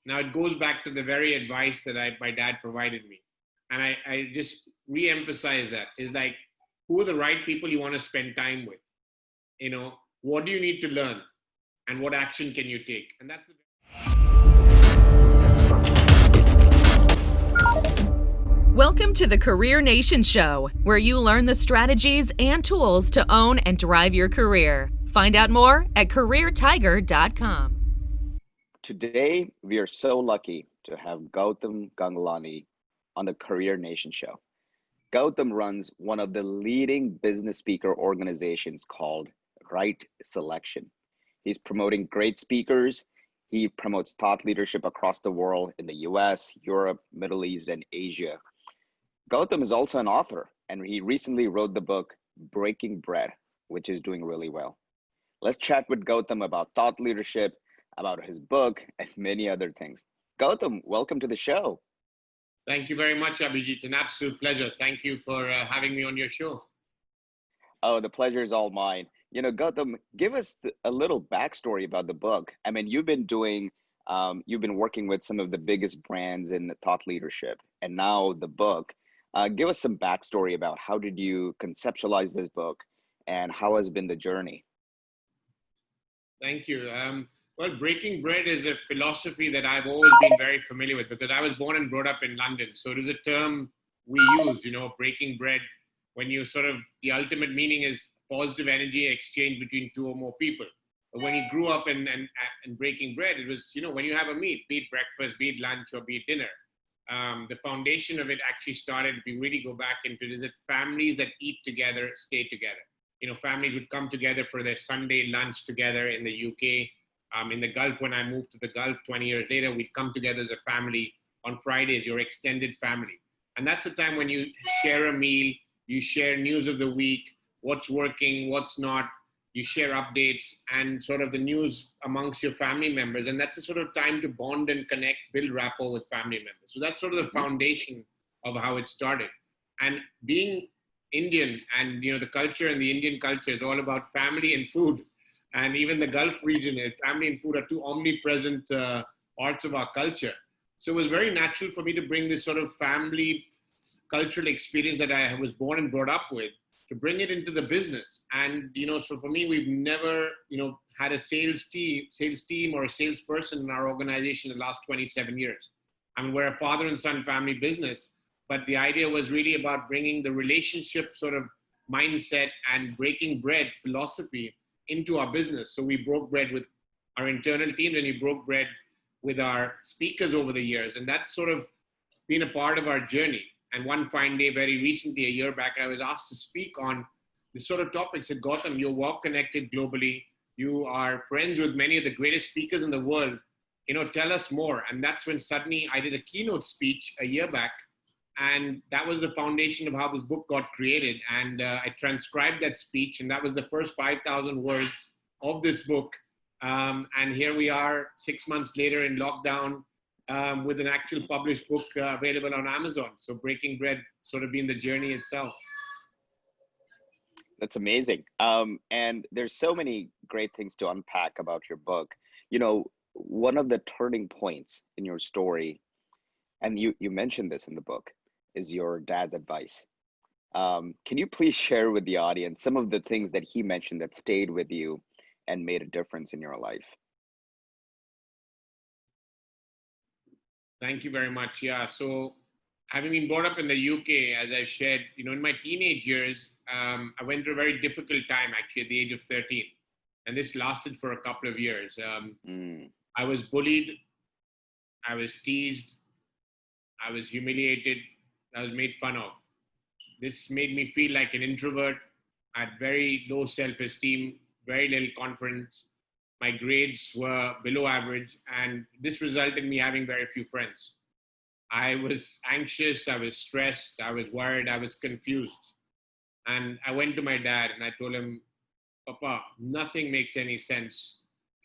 Now it goes back to the very advice that my dad provided me. And I just re-emphasize that is like, who are the right people you want to spend time with? What do you need to learn and what action can you take? And that's the Welcome to the Career Nation Show, where you learn the strategies and tools to own and drive your career. Find out more at CareerTiger.com. Today, we are so lucky to have Gautam Ganglani on the Career Nation Show. Gautam runs one of the leading business speaker organizations called Right Selection. He's promoting great speakers. He promotes thought leadership across the world in the US, Europe, Middle East, and Asia. Gautam is also an author, and he recently wrote the book Breaking Bread, which is doing really well. Let's chat with Gautam about thought leadership, about his book, and many other things. Gautam, welcome to the show. Thank you very much, Abhijit. It's an absolute pleasure. Thank you for having me on your show. Oh, the pleasure is all mine. Gautam, give us a little backstory about the book. I mean, you've been working with some of the biggest brands in thought leadership, and now the book. Give us some backstory about how did you conceptualize this book and how has been the journey? Thank you. Well, breaking bread is a philosophy that I've always been very familiar with because I was born and brought up in London. So it is a term we use, breaking bread, when the ultimate meaning is positive energy exchange between two or more people. But when you grew up and breaking bread, it was, when you have a meal, be it breakfast, be it lunch, or be it dinner. The foundation of it actually started, if you really go back into it, is that families that eat together stay together. Families would come together for their Sunday lunch together in the UK. In the Gulf, when I moved to the Gulf 20 years later, we'd come together as a family on Fridays, your extended family. And that's the time when you share a meal, you share news of the week, what's working, what's not, you share updates and sort of the news amongst your family members. And that's the sort of time to bond and connect, build rapport with family members. So that's sort of the foundation of how it started. And being Indian and, the culture and the Indian culture is all about family and food. And even the Gulf region, family and food are two omnipresent parts of our culture. So it was very natural for me to bring this sort of family cultural experience that I was born and brought up with, to bring it into the business. And, so for me, we've never, had a sales team or a salesperson in our organization in the last 27 years. I mean, we're a father and son family business, but the idea was really about bringing the relationship sort of mindset and breaking bread philosophy into our business. So we broke bread with our internal teams and we broke bread with our speakers over the years. And that's sort of been a part of our journey. And one fine day, very recently, a year back, I was asked to speak on this sort of topic. I said, Gautam, you're well connected globally. You are friends with many of the greatest speakers in the world. Tell us more. And that's when suddenly I did a keynote speech a year back. And that was the foundation of how this book got created. And I transcribed that speech. And that was the first 5,000 words of this book. And here we are 6 months later in lockdown, with an actual published book available on Amazon. So Breaking Bread sort of been the journey itself. That's amazing. And there's so many great things to unpack about your book. One of the turning points in your story, and you mentioned this in the book, is your dad's advice. Can you please share with the audience some of the things that he mentioned that stayed with you and made a difference in your life? Thank you very much. Yeah. So having been brought up in the UK, as I've shared, in my teenage years, I went through a very difficult time actually at the age of 13. And this lasted for a couple of years. I was bullied. I was teased. I was humiliated. I was made fun of. This made me feel like an introvert. I had very low self-esteem, very little confidence. My grades were below average, and this resulted in me having very few friends. I was anxious, I was stressed, I was worried, I was confused. And I went to my dad and I told him, Papa, nothing makes any sense.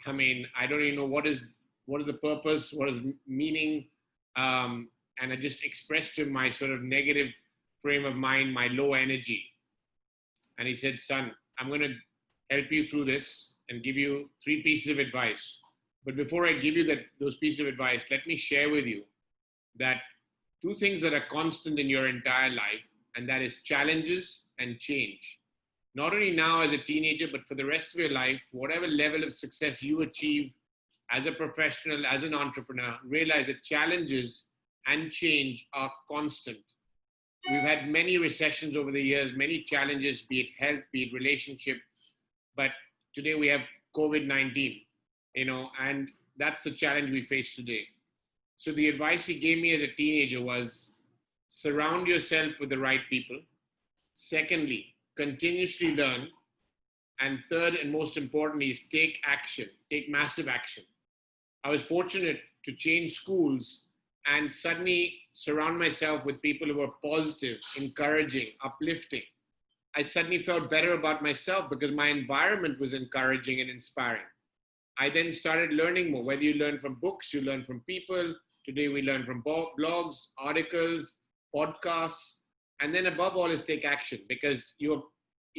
I mean, I don't even know what is the purpose, what is meaning. And I just expressed to him my sort of negative frame of mind, my low energy. And he said, son, I'm going to help you through this and give you 3 pieces of advice. But before I give you those pieces of advice, let me share with you that two things that are constant in your entire life, and that is challenges and change. Not only now as a teenager, but for the rest of your life, whatever level of success you achieve as a professional, as an entrepreneur, realize that challenges and change are constant. We've had many recessions over the years, many challenges, be it health, be it relationship, but today we have COVID-19, and that's the challenge we face today. So the advice he gave me as a teenager was surround yourself with the right people. Secondly, continuously learn. And third, and most importantly, is take action, take massive action. I was fortunate to change schools and suddenly surround myself with people who were positive, encouraging, uplifting. I suddenly felt better about myself because my environment was encouraging and inspiring. I then started learning more. Whether you learn from books, you learn from people. Today we learn from blogs, articles, podcasts, and then above all is take action, because you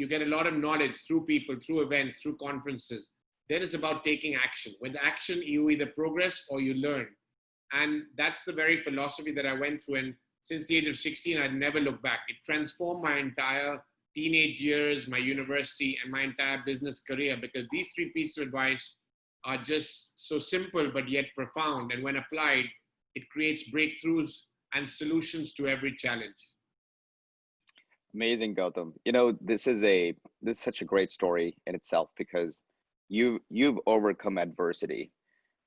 get a lot of knowledge through people, through events, through conferences. Then it's about taking action. With action, you either progress or you learn. And that's the very philosophy that I went through. And since the age of 16, I'd never looked back. It transformed my entire teenage years, my university, and my entire business career, because these three pieces of advice are just so simple, but yet profound. And when applied, it creates breakthroughs and solutions to every challenge. Amazing, Gautam. This is such a great story in itself, because you've overcome adversity.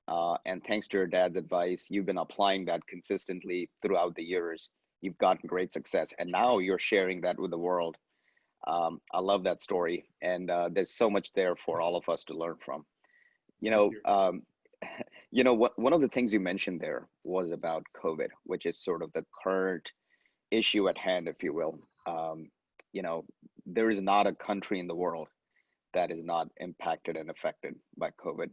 And thanks to your dad's advice, you've been applying that consistently throughout the years. You've gotten great success, and now you're sharing that with the world. I love that story, and there's so much there for all of us to learn from. One of the things you mentioned there was about COVID, which is sort of the current issue at hand, if you will. There is not a country in the world that is not impacted and affected by COVID.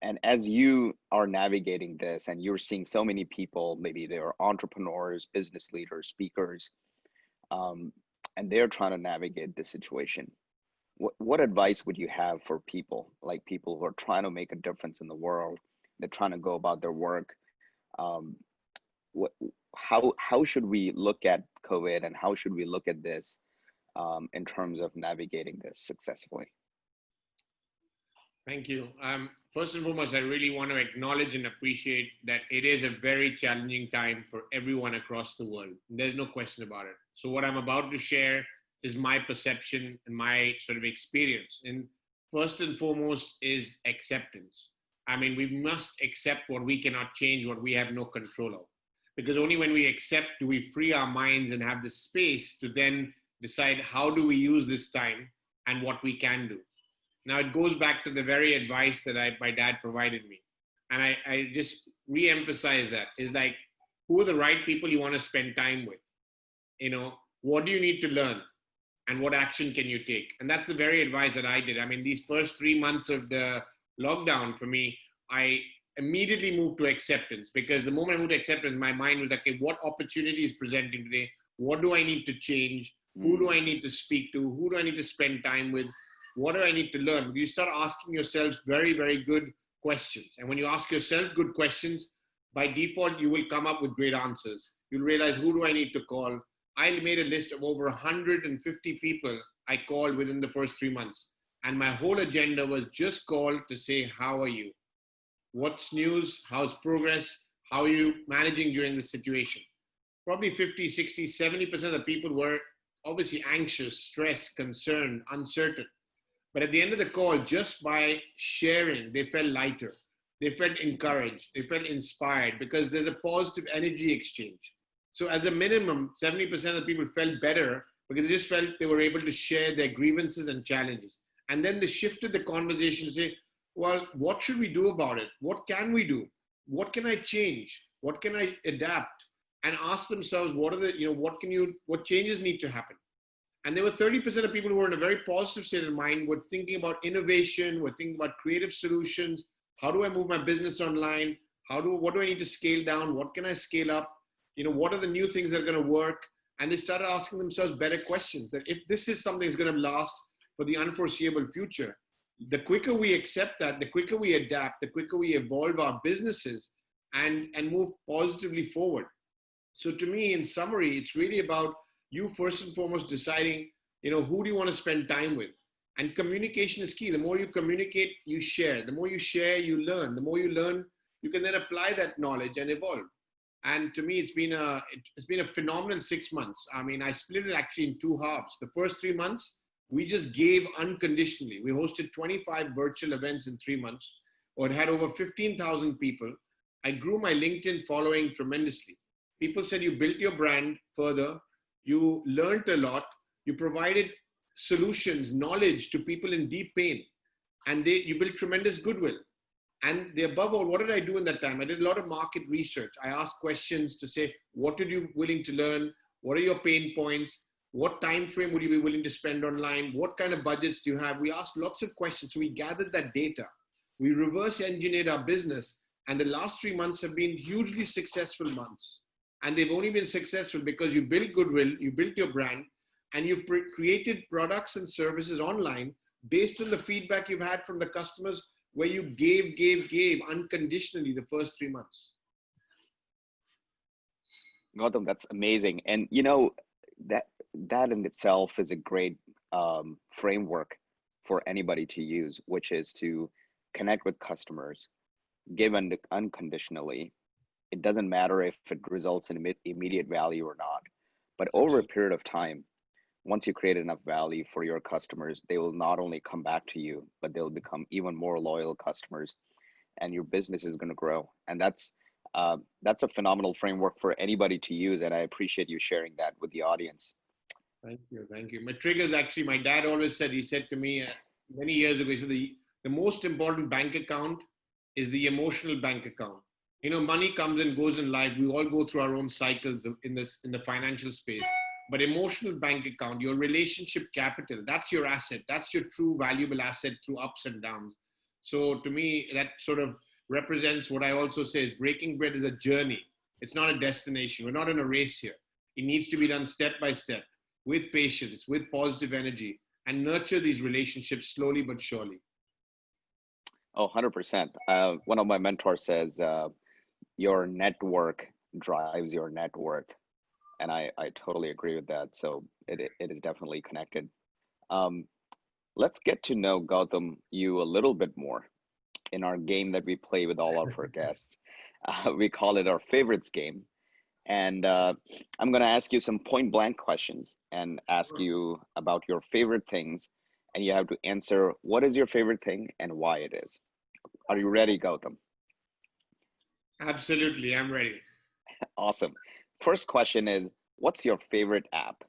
And as you are navigating this, and you're seeing so many people, maybe they are entrepreneurs, business leaders, speakers, and they're trying to navigate this situation. What advice would you have for people who are trying to make a difference in the world? They're trying to go about their work. How should we look at COVID, and how should we look at this in terms of navigating this successfully? Thank you. First and foremost, I really want to acknowledge and appreciate that it is a very challenging time for everyone across the world. There's no question about it. So what I'm about to share is my perception and my sort of experience. And first and foremost is acceptance. I mean, we must accept what we cannot change, what we have no control of. Because only when we accept do we free our minds and have the space to then decide how do we use this time and what we can do. Now, it goes back to the very advice that my dad provided me. And I just re-emphasize that. Is like, who are the right people you want to spend time with? What do you need to learn? And what action can you take? And that's the very advice that I did. I mean, these first 3 months of the lockdown for me, I immediately moved to acceptance, because the moment I moved to acceptance, my mind was like, okay, what opportunity is presenting today? What do I need to change? Who do I need to speak to? Who do I need to spend time with? What do I need to learn? You start asking yourselves very, very good questions. And when you ask yourself good questions, by default, you will come up with great answers. You'll realize, who do I need to call? I made a list of over 150 people I called within the first 3 months. And my whole agenda was just call to say, how are you? What's news? How's progress? How are you managing during this situation? Probably 50, 60, 70% of the people were obviously anxious, stressed, concerned, uncertain. But at the end of the call, just by sharing, they felt lighter. They felt encouraged. They felt inspired, because there's a positive energy exchange. So as a minimum, 70% of the people felt better because they just felt they were able to share their grievances and challenges. And then they shifted the conversation to say, well, what should we do about it? What can we do? What can I change? What can I adapt? And ask themselves, what changes need to happen? And there were 30% of people who were in a very positive state of mind, were thinking about innovation, were thinking about creative solutions. How do I move my business online? What do I need to scale down? What can I scale up? What are the new things that are going to work? And they started asking themselves better questions, that if this is something that's going to last for the unforeseeable future, the quicker we accept that, the quicker we adapt, the quicker we evolve our businesses and move positively forward. So to me, in summary, it's really about you first and foremost deciding, who do you want to spend time with? And communication is key. The more you communicate, you share. The more you share, you learn. The more you learn, you can then apply that knowledge and evolve. And to me, it's been a phenomenal 6 months. I mean, I split it actually in two halves. The first 3 months, we just gave unconditionally. We hosted 25 virtual events in 3 months, or it had over 15,000 people. I grew my LinkedIn following tremendously. People said you built your brand further, you learned a lot, you provided solutions, knowledge to people in deep pain, and you built tremendous goodwill. And above all, what did I do in that time? I did a lot of market research. I asked questions to say, what are you willing to learn? What are your pain points? What time frame would you be willing to spend online? What kind of budgets do you have? We asked lots of questions. So we gathered that data. We reverse engineered our business. And the last 3 months have been hugely successful months. And they've only been successful because you built goodwill, you built your brand, and you created products and services online based on the feedback you've had from the customers, where you gave unconditionally the first 3 months. Gautam, that's amazing. And that in itself is a great framework for anybody to use, which is to connect with customers, give unconditionally. It doesn't matter if it results in immediate value or not, but over a period of time, once you create enough value for your customers, they will not only come back to you, but they'll become even more loyal customers, and your business is going to grow. And that's a phenomenal framework for anybody to use. And I appreciate you sharing that with the audience. Thank you. Thank you. My triggers, actually, my dad always said, he said to me many years ago, he said, the most important bank account is the emotional bank account. Money comes and goes in life. We all go through our own cycles in the financial space. But emotional bank account, your relationship capital, that's your asset. That's your true valuable asset through ups and downs. So to me, that sort of represents what I also say is breaking bread is a journey. It's not a destination. We're not in a race here. It needs to be done step by step with patience, with positive energy, and nurture these relationships slowly but surely. Oh, 100%. One of my mentors says, your network drives your net worth. And I totally agree with that. So it is definitely connected. Let's get to know, Gautam, you a little bit more in our game that we play with all of our guests. We call it our favorites game. And I'm going to ask you some point blank questions and ask you about your favorite things. And you have to answer what is your favorite thing and why it is. Are you ready, Gautam? Absolutely, I'm ready. Awesome. First question is, what's your favorite app?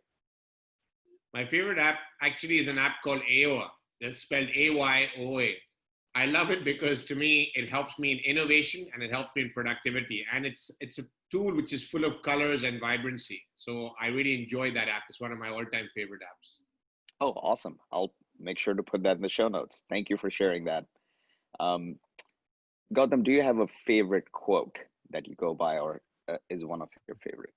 My favorite app actually is an app called AOA. That's spelled AYOA. I love it because to me, it helps me in innovation and it helps me in productivity. And it's a tool which is full of colors and vibrancy. So I really enjoy that app. It's one of my all-time favorite apps. Oh, awesome. I'll make sure to put that in the show notes. Thank you for sharing that. Gautam, do you have a favorite quote that you go by or is one of your favorite?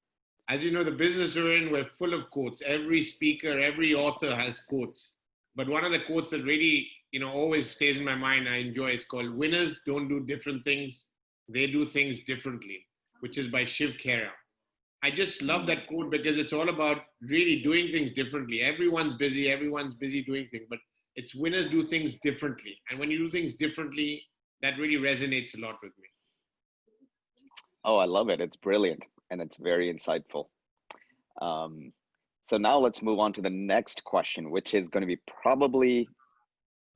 As you know, the business we're in, we're full of quotes. Every speaker, every author has quotes. But one of the quotes that really, always stays in my mind, I enjoy, is called "Winners don't do different things. They do things differently," which is by Shiv Khera. I just love that quote because it's all about really doing things differently. Everyone's busy doing things, but it's winners do things differently. And when you do things differently, that really resonates a lot with me. Oh, I love it. It's brilliant. And it's very insightful. So now let's move on to the next question, which is going to be probably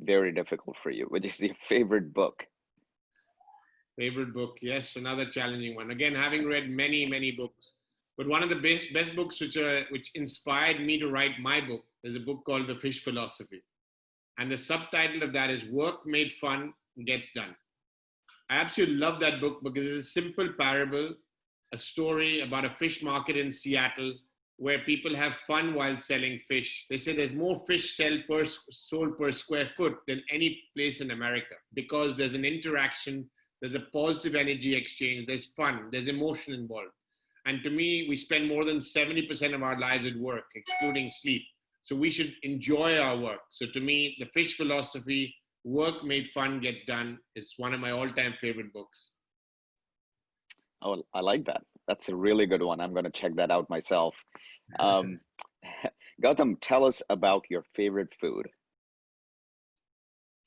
very difficult for you, which is your favorite book. Favorite book, yes, another challenging one. Again, having read many, many books, but one of the best books which inspired me to write my book is a book called The Fish Philosophy. And the subtitle of that is Work Made Fun Gets Done. I absolutely love that book because it's a simple parable, a story about a fish market in Seattle where people have fun while selling fish. They say there's more fish sold per square foot than any place in America because there's an interaction, there's a positive energy exchange, there's fun, there's emotion involved. And to me, we spend more than 70% of our lives at work, excluding sleep. So we should enjoy our work. So to me, the fish philosophy Work Made Fun Gets Done is one of my all-time favorite books. Oh, I like that. That's a really good one. I'm going to check that out myself. Um, Gautam, tell us about your favorite food.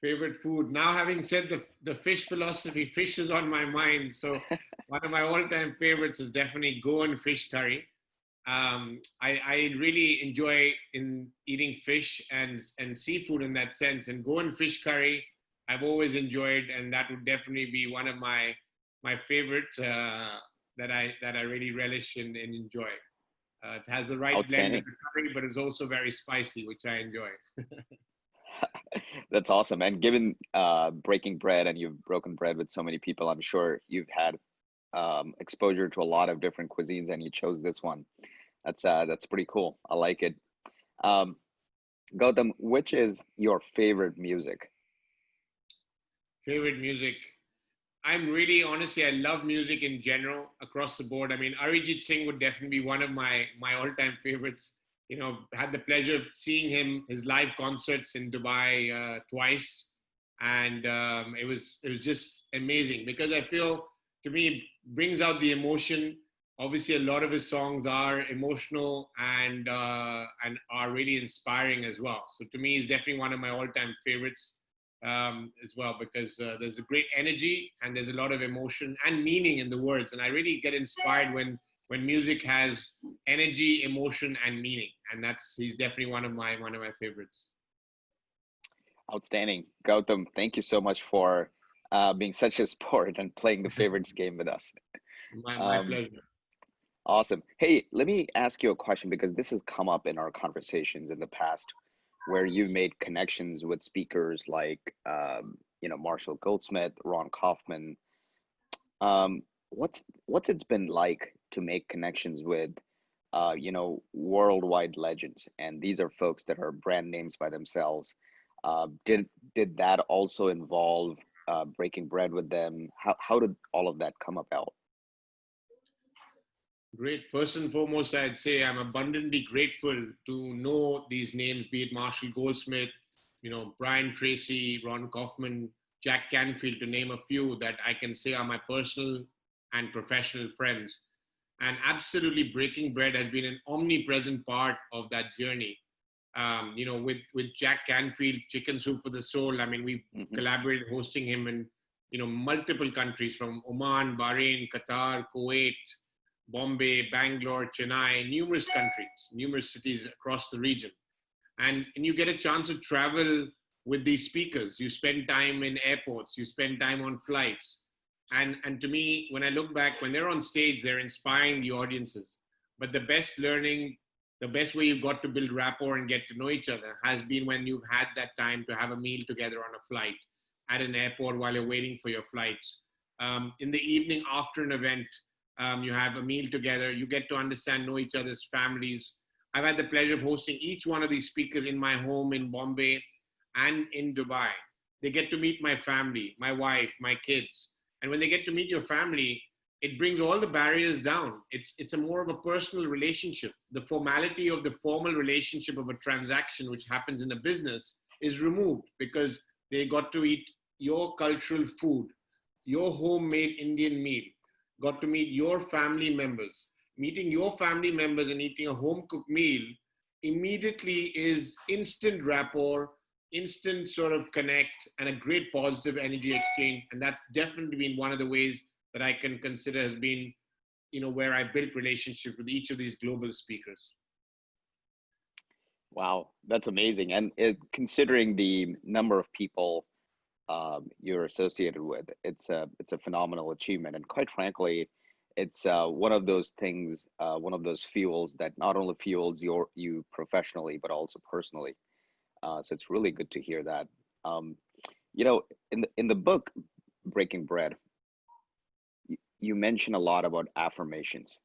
Favorite food. Now, having said the fish philosophy, fish is on my mind. So one of my all-time favorites is definitely Goan fish curry. I really enjoy in eating fish and seafood in that sense. And Goan fish curry, I've always enjoyed, and that would definitely be one of my favorite that I really relish and enjoy. It has the right blend of Outstanding. the curry, but it's also very spicy, which I enjoy. That's awesome. And given breaking bread, and you've broken bread with so many people, I'm sure you've had exposure to a lot of different cuisines, and you chose this one. That's pretty cool. I like it. Um, Gautam, which is your favorite music? Favorite music. I'm really honestly, I love music in general across the board. I mean, Arijit Singh would definitely be one of my all-time favorites. You know, had the pleasure of seeing his live concerts in Dubai twice, and it was just amazing because I feel to me it brings out the emotion. Obviously, a lot of his songs are emotional and are really inspiring as well. So to me, he's definitely one of my all-time favorites as well because there's a great energy and there's a lot of emotion and meaning in the words, and I really get inspired when music has energy, emotion, and meaning, and he's definitely one of my favorites. Outstanding. Gautam, thank you so much for being such a sport and playing the favorites game with us. My Um, pleasure. awesome. Hey, let me ask you a question because this has come up in our conversations in the past where you've made connections with speakers like, Marshall Goldsmith, Ron Kaufman. What's it's been like to make connections with, worldwide legends? And these are folks that are brand names by themselves. Did that also involve breaking bread with them? How did all of that come about? Great. First and foremost, I'd say I'm abundantly grateful to know these names, be it Marshall Goldsmith, Brian Tracy, Ron Kaufman, Jack Canfield, to name a few that I can say are my personal and professional friends. And absolutely, breaking bread has been an omnipresent part of that journey. With Jack Canfield, Chicken Soup for the Soul. I mean, we Hmm. collaborated hosting him in multiple countries from Oman, Bahrain, Qatar, Kuwait, Bombay, Bangalore, Chennai, numerous countries, numerous cities across the region. And you get a chance to travel with these speakers. You spend time in airports, you spend time on flights. And to me, when I look back, when they're on stage, they're inspiring the audiences. But the best learning, the best way you've got to build rapport and get to know each other has been when you've had that time to have a meal together on a flight, at an airport while you're waiting for your flights. In the evening after an event, you have a meal together. You get to understand, know each other's families. I've had the pleasure of hosting each one of these speakers in my home in Bombay and in Dubai. They get to meet my family, my wife, my kids. And when they get to meet your family, it brings all the barriers down. It's a more of a personal relationship. The formality of the formal relationship of a transaction, which happens in a business, is removed because they got to eat your cultural food, your homemade Indian meal, got to meet your family members. Meeting your family members and eating a home cooked meal immediately is instant rapport, instant sort of connect, and a great positive energy exchange. And that's definitely been one of the ways that I can consider has been, where I built relationship with each of these global speakers. Wow, that's amazing. And considering the number of people you're associated with, it's a phenomenal achievement. And quite frankly, it's one of those things, one of those fuels that not only fuels you professionally but also personally. So it's really good to hear that. Um, in the book Breaking Bread, you mention a lot about affirmations.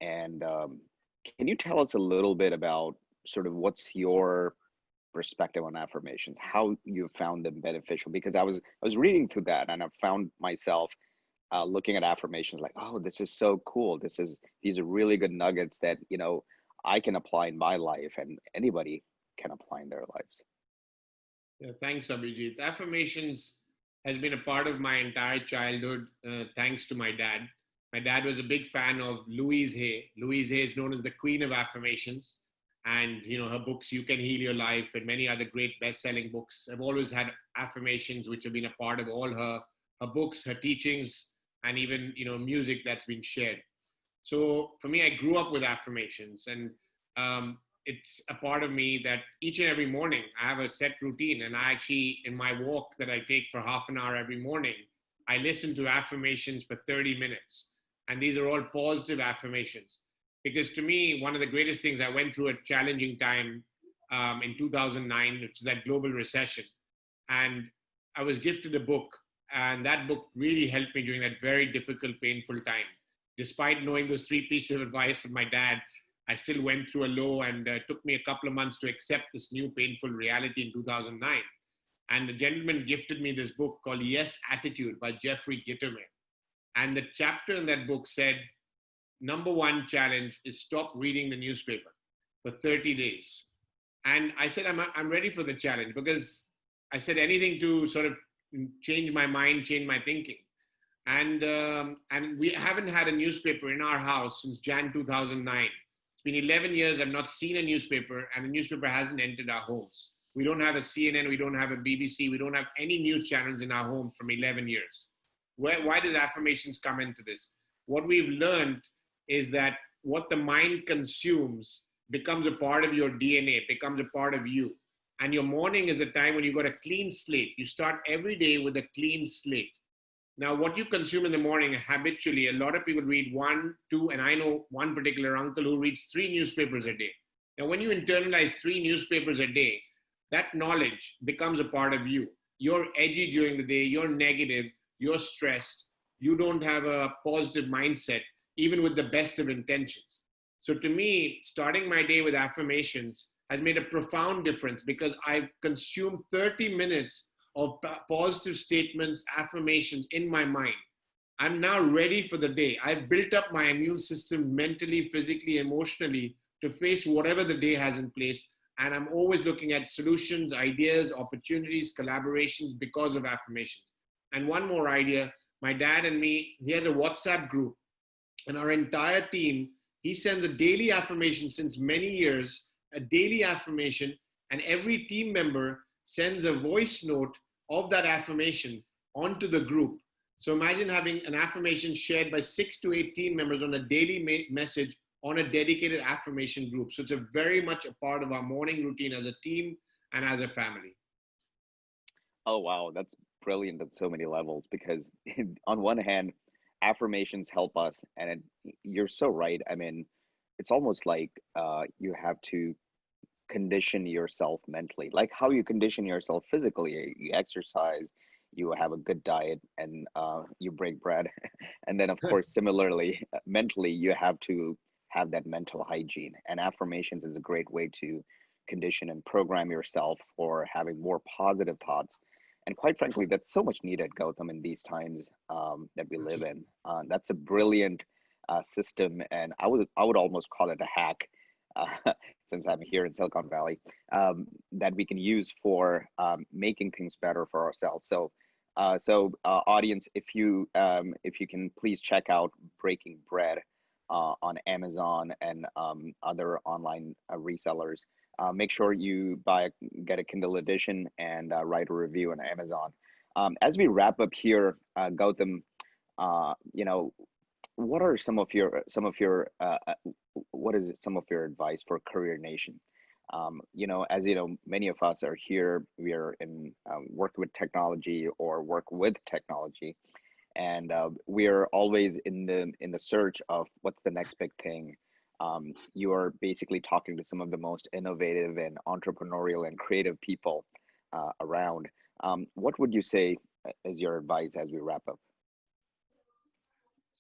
And can you tell us a little bit about sort of what's your perspective on affirmations, how you found them beneficial? Because I was reading through that and I found myself looking at affirmations like, oh, this is so cool. These are really good nuggets that I can apply in my life and anybody can apply in their lives. Yeah, thanks, Abhijit. Affirmations has been a part of my entire childhood, thanks to my dad. My dad was a big fan of Louise Hay. Louise Hay is known as the queen of affirmations. And, her books, You Can Heal Your Life, and many other great best-selling books have always had affirmations, which have been a part of all her books, her teachings, and even, music that's been shared. So for me, I grew up with affirmations, and it's a part of me that each and every morning I have a set routine. And I actually, in my walk that I take for half an hour every morning, I listen to affirmations for 30 minutes. And these are all positive affirmations. Because to me, one of the greatest things, I went through a challenging time in 2009, which is that global recession. And I was gifted a book, and that book really helped me during that very difficult, painful time. Despite knowing those three pieces of advice of my dad, I still went through a low, and it took me a couple of months to accept this new painful reality in 2009. And the gentleman gifted me this book called Yes Attitude by Jeffrey Gitomer. And the chapter in that book said, number one challenge is stop reading the newspaper for 30 days. And I said, I'm ready for the challenge, because I said anything to sort of change my mind, change my thinking. And we haven't had a newspaper in our house since Jan 2009. It's been 11 years. I've not seen a newspaper, and the newspaper hasn't entered our homes. We don't have a CNN. We don't have a BBC. We don't have any news channels in our homes from 11 years. Why does affirmations come into this? What we've learned is that what the mind consumes becomes a part of your DNA, becomes a part of you. And your morning is the time when you got a clean slate. You start every day with a clean slate. Now, what you consume in the morning habitually, a lot of people read one, two, and I know one particular uncle who reads 3 newspapers a day. Now, when you internalize 3 newspapers a day, that knowledge becomes a part of you. You're edgy during the day, you're negative, you're stressed, you don't have a positive mindset, even with the best of intentions. So to me, starting my day with affirmations has made a profound difference, because I've consumed 30 minutes of positive statements, affirmations in my mind. I'm now ready for the day. I've built up my immune system mentally, physically, emotionally to face whatever the day has in place. And I'm always looking at solutions, ideas, opportunities, collaborations because of affirmations. And one more idea, my dad and me, he has a WhatsApp group, and our entire team, he sends a daily affirmation since many years, a daily affirmation, and every team member sends a voice note of that affirmation onto the group. So imagine having an affirmation shared by 6 to 8 team members on a daily message on a dedicated affirmation group. So it's a very much a part of our morning routine as a team and as a family. Oh, wow. That's brilliant at so many levels, because on one hand, affirmations help us. And you're so right. I mean, it's almost like you have to condition yourself mentally, like how you condition yourself physically. You exercise, you have a good diet, and you break bread. And then, of course, similarly, mentally, you have to have that mental hygiene. And affirmations is a great way to condition and program yourself for having more positive thoughts. And quite frankly, that's so much needed, Gautam, in these times that we live in. That's a brilliant system, and I would almost call it a hack, since I'm here in Silicon Valley, that we can use for making things better for ourselves. So, audience, if you can please check out Breaking Bread on Amazon and other online resellers. Make sure you get a Kindle edition, and write a review on Amazon. As we wrap up here, Gautam, you know, what are what is some of your advice for Career Nation? As you know, many of us are here. We are in work with technology or work with technology, and we are always in the search of what's the next big thing. You are basically talking to some of the most innovative and entrepreneurial and creative people around. What would you say as your advice as we wrap up?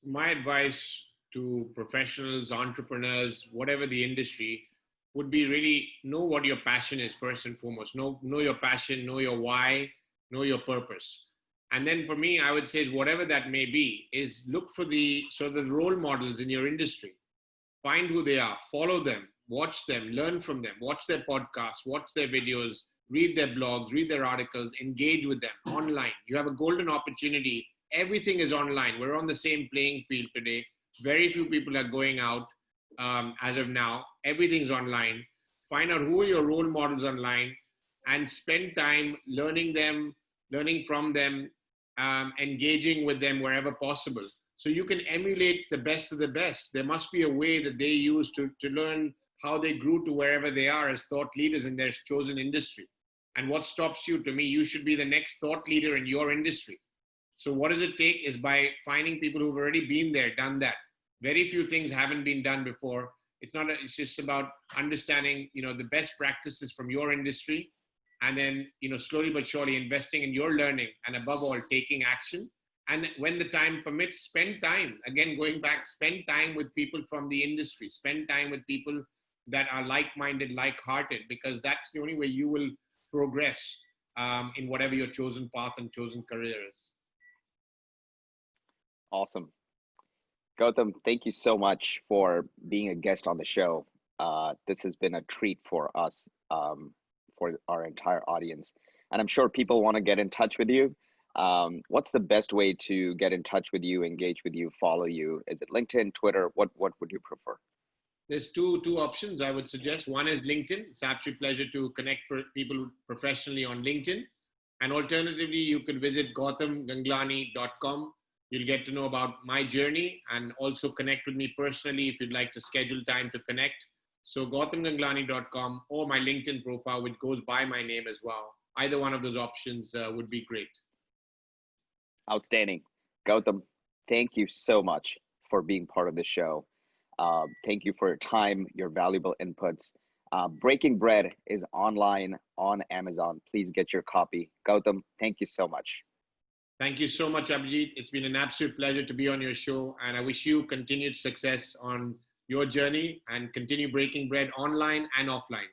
My advice to professionals, entrepreneurs, whatever the industry, would be really know what your passion is first and foremost. Know your passion, know your why, know your purpose. And then for me, I would say whatever that may be, is look for the sort of the role models in your industry. Find who they are, follow them, watch them, learn from them, watch their podcasts, watch their videos, read their blogs, read their articles, engage with them online. You have a golden opportunity. Everything is online. We're on the same playing field today. Very few people are going out as of now. Everything's online. Find out who are your role models online and spend time learning them, learning from them, engaging with them wherever possible. So you can emulate the best of the best. There must be a way that they use to learn how they grew to wherever they are as thought leaders in their chosen industry. And what stops you? To me, you should be the next thought leader in your industry. So what does it take is by finding people who've already been there, done that. Very few things haven't been done before. It's just about understanding, the best practices from your industry, and then, slowly but surely investing in your learning, and above all, taking action. And when the time permits, spend time. Again, going back, spend time with people from the industry. Spend time with people that are like-minded, like-hearted, because that's the only way you will progress in whatever your chosen path and chosen career is. Awesome. Gautam, thank you so much for being a guest on the show. This has been a treat for us, for our entire audience. And I'm sure people want to get in touch with you. What's the best way to get in touch with you, engage with you, follow you? Is it LinkedIn, Twitter? What would you prefer? There's two options I would suggest. One is LinkedIn. It's an absolute pleasure to connect people professionally on LinkedIn. And alternatively, you could visit GautamGanglani.com. You'll get to know about my journey and also connect with me personally if you'd like to schedule time to connect. So GautamGanglani.com or my LinkedIn profile, which goes by my name as well. Either one of those options would be great. Outstanding. Gautam, thank you so much for being part of the show. Thank you for your time, your valuable inputs. Breaking Bread is online on Amazon. Please get your copy. Gautam, thank you so much. Thank you so much, Abhijit. It's been an absolute pleasure to be on your show, and I wish you continued success on your journey and continue breaking bread online and offline.